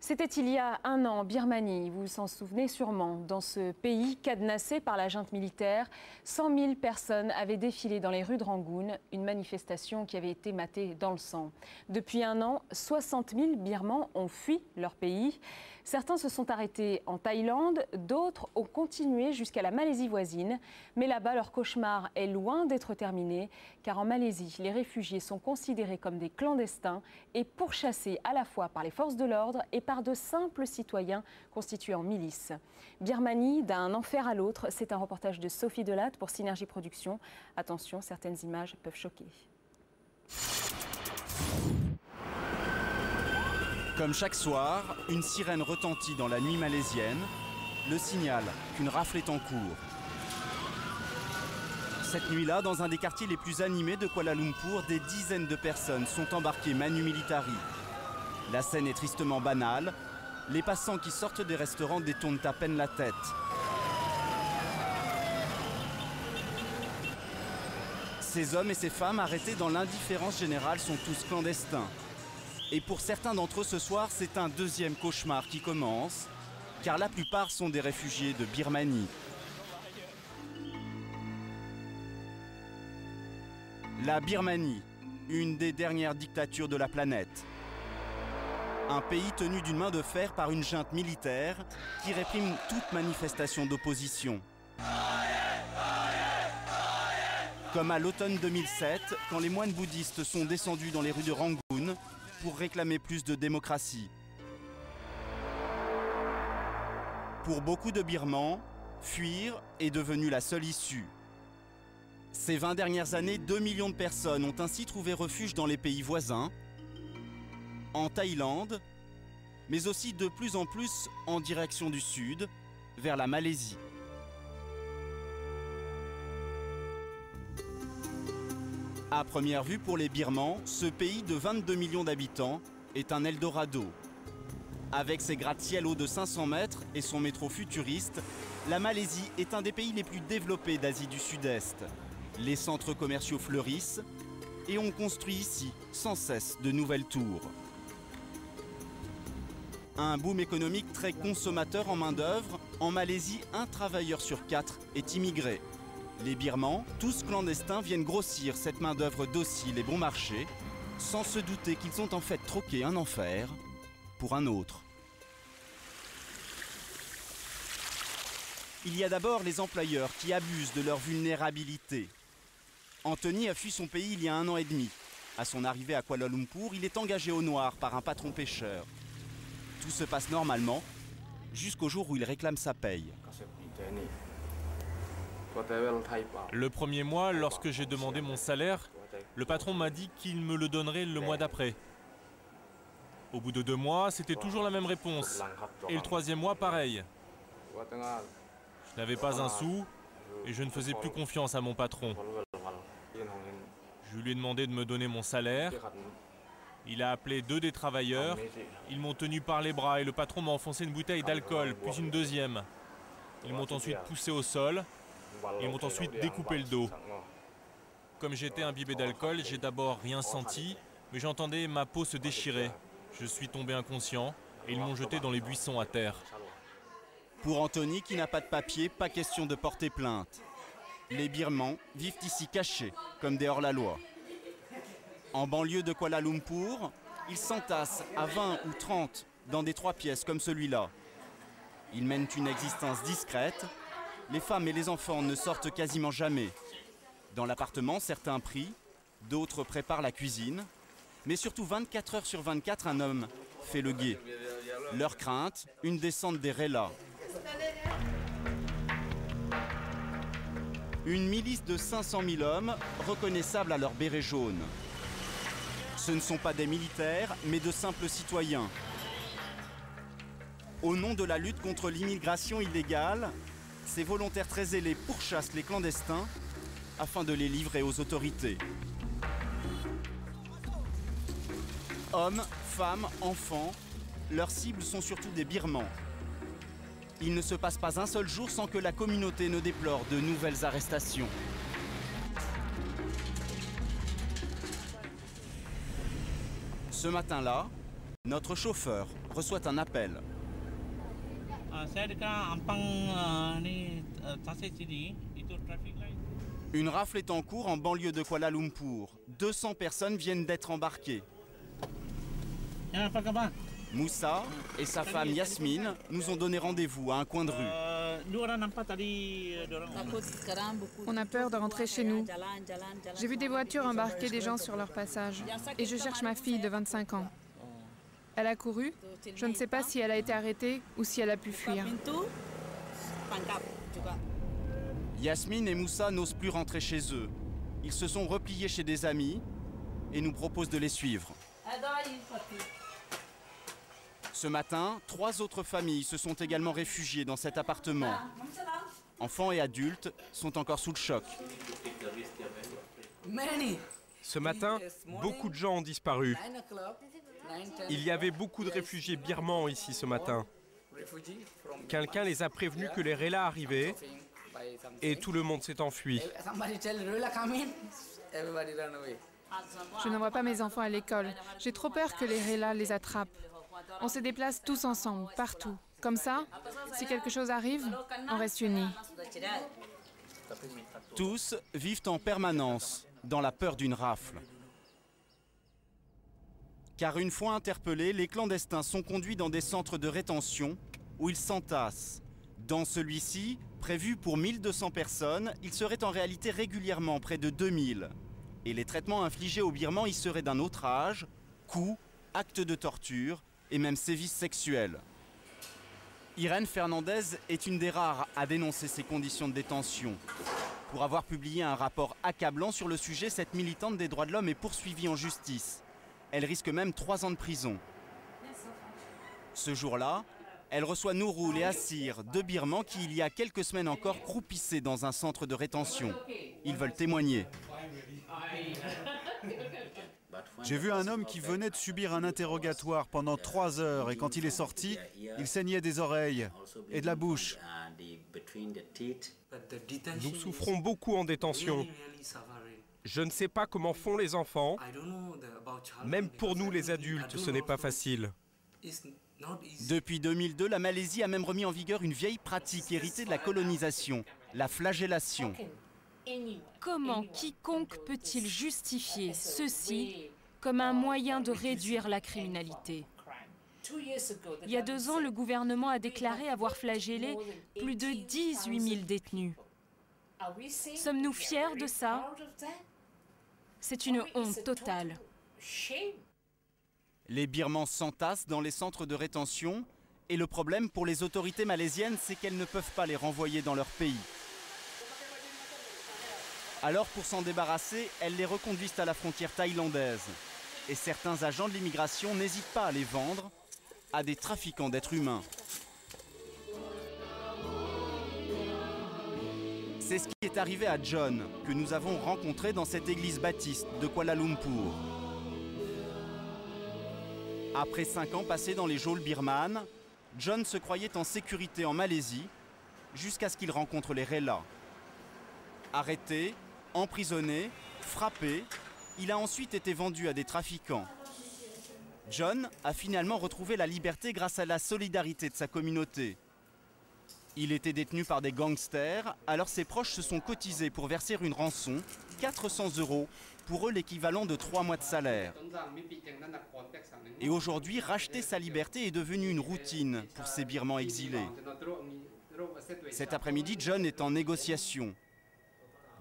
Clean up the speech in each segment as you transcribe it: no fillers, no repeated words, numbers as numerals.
C'était il y a un an en Birmanie, vous vous en souvenez sûrement. Dans ce pays cadenassé par la junte militaire, 100 000 personnes avaient défilé dans les rues de Rangoon, une manifestation qui avait été matée dans le sang. Depuis un an, 60 000 Birmans ont fui leur pays. Certains se sont arrêtés en Thaïlande, d'autres ont continué jusqu'à la Malaisie voisine. Mais là-bas, leur cauchemar est loin d'être terminé, car en Malaisie, les réfugiés sont considérés comme des clandestins et pourchassés à la fois par les forces de l'ordre et par de simples citoyens constitués en milices. Birmanie, d'un enfer à l'autre, c'est un reportage de Sophie Delatte pour Synergie Productions. Attention, certaines images peuvent choquer. Comme chaque soir, une sirène retentit dans la nuit malaisienne, le signal qu'une rafle est en cours. Cette nuit-là, dans un des quartiers les plus animés de Kuala Lumpur, des dizaines de personnes sont embarquées manu militari. La scène est tristement banale. Les passants qui sortent des restaurants détournent à peine la tête. Ces hommes et ces femmes arrêtés dans l'indifférence générale sont tous clandestins. Et pour certains d'entre eux ce soir, c'est un deuxième cauchemar qui commence, car la plupart sont des réfugiés de Birmanie. La Birmanie, une des dernières dictatures de la planète. Un pays tenu d'une main de fer par une junte militaire qui réprime toute manifestation d'opposition. Comme à l'automne 2007, quand les moines bouddhistes sont descendus dans les rues de Rangoon pour réclamer plus de démocratie. Pour beaucoup de Birmans, fuir est devenu la seule issue. Ces 20 dernières années, 2 millions de personnes ont ainsi trouvé refuge dans les pays voisins, en Thaïlande, mais aussi de plus en plus en direction du sud, vers la Malaisie. À première vue, pour les Birmans, ce pays de 22 millions d'habitants est un Eldorado. Avec ses gratte-ciel hauts de 500 mètres et son métro futuriste, la Malaisie est un des pays les plus développés d'Asie du Sud-Est. Les centres commerciaux fleurissent et on construit ici sans cesse de nouvelles tours. Un boom économique très consommateur en main-d'œuvre. En Malaisie, un travailleur sur 4 est immigré. Les Birmans, tous clandestins, viennent grossir cette main-d'œuvre docile et bon marché, sans se douter qu'ils ont en fait troqué un enfer pour un autre. Il y a d'abord les employeurs qui abusent de leur vulnérabilité. Anthony a fui son pays il y a 1 an et demi. À son arrivée à Kuala Lumpur, il est engagé au noir par un patron pêcheur. Tout se passe normalement, jusqu'au jour où il réclame sa paye. Le premier mois, lorsque j'ai demandé mon salaire, le patron m'a dit qu'il me le donnerait le mois d'après. Au bout de 2 mois, c'était toujours la même réponse. Et le 3e mois, pareil. Je n'avais pas un sou et je ne faisais plus confiance à mon patron. Je lui ai demandé de me donner mon salaire. Il a appelé 2 des travailleurs. Ils m'ont tenu par les bras et le patron m'a enfoncé une bouteille d'alcool, puis une deuxième. Ils m'ont ensuite poussé au sol. Ils m'ont ensuite découpé le dos. Comme j'étais imbibé d'alcool, j'ai d'abord rien senti, mais j'entendais ma peau se déchirer. Je suis tombé inconscient et ils m'ont jeté dans les buissons à terre. Pour Anthony, qui n'a pas de papier, pas question de porter plainte. Les Birmans vivent ici cachés, comme des hors-la-loi. En banlieue de Kuala Lumpur, ils s'entassent à 20 ou 30 dans des 3 pièces comme celui-là. Ils mènent une existence discrète. Les femmes et les enfants ne sortent quasiment jamais. Dans l'appartement, certains prient, d'autres préparent la cuisine. Mais surtout 24 heures sur 24, un homme fait le guet. Leur crainte, une descente des Rellas. Une milice de 500 000 hommes, reconnaissables à leur béret jaune. Ce ne sont pas des militaires, mais de simples citoyens. Au nom de la lutte contre l'immigration illégale, ces volontaires très zélés pourchassent les clandestins afin de les livrer aux autorités. Hommes, femmes, enfants, leurs cibles sont surtout des Birmans. Il ne se passe pas un seul jour sans que la communauté ne déplore de nouvelles arrestations. Ce matin-là, notre chauffeur reçoit un appel. Une rafle est en cours en banlieue de Kuala Lumpur. 200 personnes viennent d'être embarquées. Moussa et sa femme Yasmine nous ont donné rendez-vous à un coin de rue. On a peur de rentrer chez nous. J'ai vu des voitures embarquer des gens sur leur passage. Et je cherche ma fille de 25 ans. Elle a couru. Je ne sais pas si elle a été arrêtée ou si elle a pu fuir. Yasmine et Moussa n'osent plus rentrer chez eux. Ils se sont repliés chez des amis et nous proposent de les suivre. Ce matin, 3 autres familles se sont également réfugiées dans cet appartement. Enfants et adultes sont encore sous le choc. Ce matin, beaucoup de gens ont disparu. Il y avait beaucoup de réfugiés birmans ici ce matin. Quelqu'un les a prévenus que les Rellas arrivaient et tout le monde s'est enfui. Je n'envoie pas mes enfants à l'école. J'ai trop peur que les Rellas les attrapent. On se déplace tous ensemble, partout. Comme ça, si quelque chose arrive, on reste unis. Tous vivent en permanence dans la peur d'une rafle. Car une fois interpellés, les clandestins sont conduits dans des centres de rétention où ils s'entassent. Dans celui-ci, prévu pour 1200 personnes, il serait en réalité régulièrement près de 2000. Et les traitements infligés aux Birmans y seraient d'un autre âge, coups, actes de torture et même sévices sexuels. Irène Fernandez est une des rares à dénoncer ces conditions de détention. Pour avoir publié un rapport accablant sur le sujet, cette militante des droits de l'homme est poursuivie en justice. Elle risque même 3 ans de prison. Ce jour-là, elle reçoit Nourul et Assir, 2 Birmans qui, il y a quelques semaines encore, croupissaient dans un centre de rétention. Ils veulent témoigner. J'ai vu un homme qui venait de subir un interrogatoire pendant 3 heures et quand il est sorti, il saignait des oreilles et de la bouche. Nous souffrons beaucoup en détention. Je ne sais pas comment font les enfants. Même pour nous les adultes, ce n'est pas facile. Depuis 2002, la Malaisie a même remis en vigueur une vieille pratique héritée de la colonisation, la flagellation. Comment quiconque peut-il justifier ceci comme un moyen de réduire la criminalité? Il y a 2 ans, le gouvernement a déclaré avoir flagellé plus de 18 000 détenus. Sommes-nous fiers de ça? C'est une honte totale. Les Birmans s'entassent dans les centres de rétention et le problème pour les autorités malaisiennes, c'est qu'elles ne peuvent pas les renvoyer dans leur pays. Alors pour s'en débarrasser, elles les reconduisent à la frontière thaïlandaise. Et certains agents de l'immigration n'hésitent pas à les vendre à des trafiquants d'êtres humains. C'est ce qui est arrivé à John, que nous avons rencontré dans cette église baptiste de Kuala Lumpur. Après 5 ans passés dans les geôles birmanes, John se croyait en sécurité en Malaisie jusqu'à ce qu'il rencontre les Rellas. Arrêté, emprisonné, frappé, il a ensuite été vendu à des trafiquants. John a finalement retrouvé la liberté grâce à la solidarité de sa communauté. Il était détenu par des gangsters, alors ses proches se sont cotisés pour verser une rançon, 400 €, pour eux l'équivalent de 3 mois de salaire. Et aujourd'hui, racheter sa liberté est devenu une routine pour ces Birmans exilés. Cet après-midi, John est en négociation.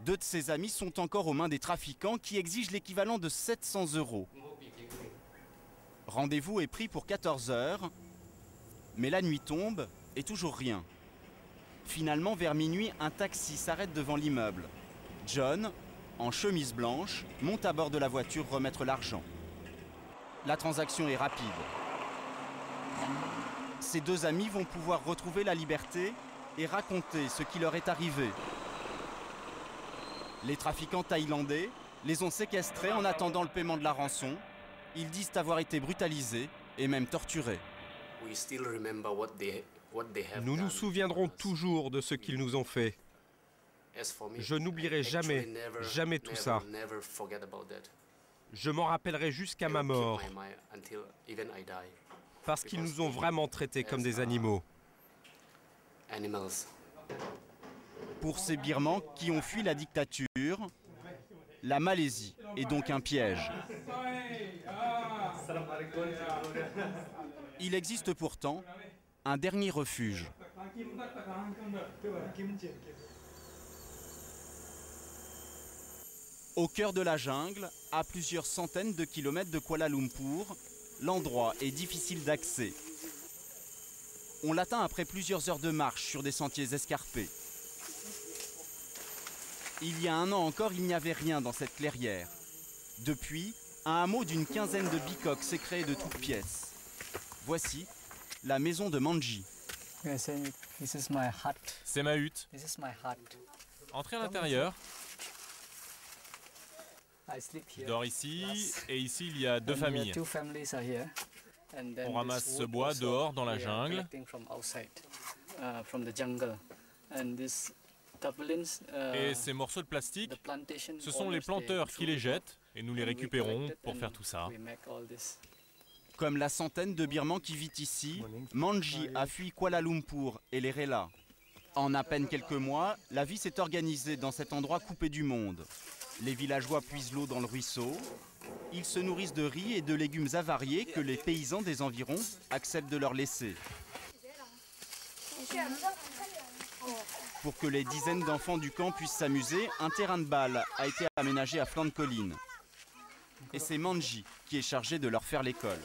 2 de ses amis sont encore aux mains des trafiquants qui exigent l'équivalent de 700 €. Rendez-vous est pris pour 14 h, mais la nuit tombe et toujours rien. Finalement, vers minuit, un taxi s'arrête devant l'immeuble. John, en chemise blanche, monte à bord de la voiture remettre l'argent. La transaction est rapide. Ces 2 amis vont pouvoir retrouver la liberté et raconter ce qui leur est arrivé. Les trafiquants thaïlandais les ont séquestrés en attendant le paiement de la rançon. Ils disent avoir été brutalisés et même torturés. Nous nous souviendrons toujours de ce qu'ils nous ont fait. Je n'oublierai jamais, jamais tout ça. Je m'en rappellerai jusqu'à ma mort. parce qu'ils nous ont vraiment traités comme des animaux. Pour ces Birmans qui ont fui la dictature, la Malaisie est donc un piège. Il existe pourtant un dernier refuge. Au cœur de la jungle, à plusieurs centaines de kilomètres de Kuala Lumpur, l'endroit est difficile d'accès. On l'atteint après plusieurs heures de marche sur des sentiers escarpés. Il y a un an encore, il n'y avait rien dans cette clairière. Depuis, un hameau d'une quinzaine de bicoques s'est créé de toutes pièces. Voici la maison de Manji. C'est ma hutte. Entrez à l'intérieur. Je dors ici, et ici il y a deux familles. On ramasse ce bois dehors dans la jungle. Et ces morceaux de plastique, ce sont les planteurs qui les jettent, et nous les récupérons pour faire tout ça. Comme la centaine de Birmans qui vit ici, Manji a fui Kuala Lumpur et les Relais. En à peine quelques mois, la vie s'est organisée dans cet endroit coupé du monde. Les villageois puisent l'eau dans le ruisseau. Ils se nourrissent de riz et de légumes avariés que les paysans des environs acceptent de leur laisser. Pour que les dizaines d'enfants du camp puissent s'amuser, un terrain de balle a été aménagé à flanc de colline. Et c'est Manji qui est chargé de leur faire l'école.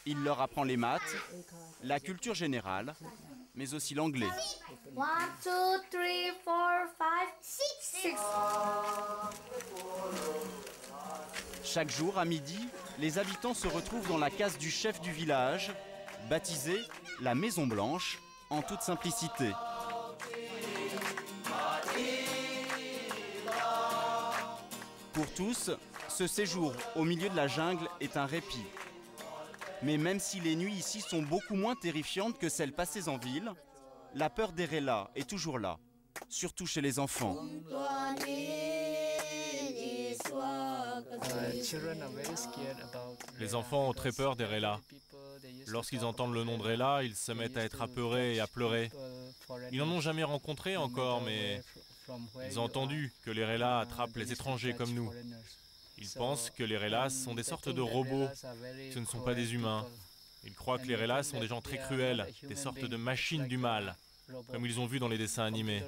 Il leur apprend les maths, la culture générale, mais aussi l'anglais. 1, 2, 3, 4, 5, 6. Chaque jour, à midi, les habitants se retrouvent dans la case du chef du village, baptisée la Maison Blanche, en toute simplicité. Pour tous, ce séjour au milieu de la jungle est un répit. Mais même si les nuits ici sont beaucoup moins terrifiantes que celles passées en ville, la peur des Relais est toujours là, surtout chez les enfants. Les enfants ont très peur des Relais. Lorsqu'ils entendent le nom de Relais, ils se mettent à être apeurés et à pleurer. Ils n'en ont jamais rencontré encore, mais ils ont entendu que les Relais attrapent les étrangers comme nous. Ils pensent que les Relais sont des sortes de robots, ce ne sont pas des humains. Ils croient que les Relais sont des gens très cruels, des sortes de machines du mal, comme ils ont vu dans les dessins animés.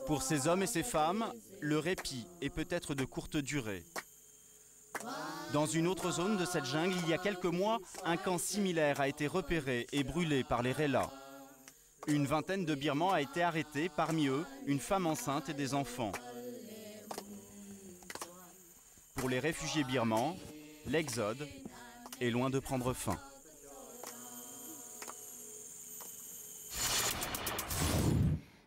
Pour ces hommes et ces femmes, le répit est peut-être de courte durée. Dans une autre zone de cette jungle, il y a quelques mois, un camp similaire a été repéré et brûlé par les Relais. Une vingtaine de Birmans a été arrêtés, parmi eux, une femme enceinte et des enfants. Pour les réfugiés birmans, l'exode est loin de prendre fin. «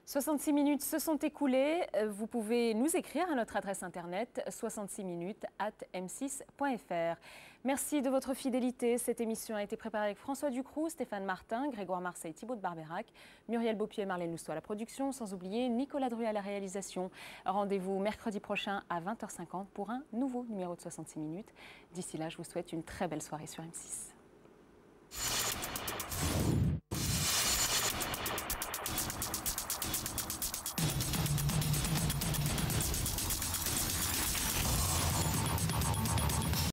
66 minutes se sont écoulées. Vous pouvez nous écrire à notre adresse internet 66minutes@m6.fr. Merci de votre fidélité. Cette émission a été préparée avec François Ducroux, Stéphane Martin, Grégoire Marseille, Thibaut de Barberac, Muriel Beaupied et Marlène Lousseau à la production, sans oublier Nicolas Druy à la réalisation. Rendez-vous mercredi prochain à 20h50 pour un nouveau numéro de 66 minutes. D'ici là, je vous souhaite une très belle soirée sur M6.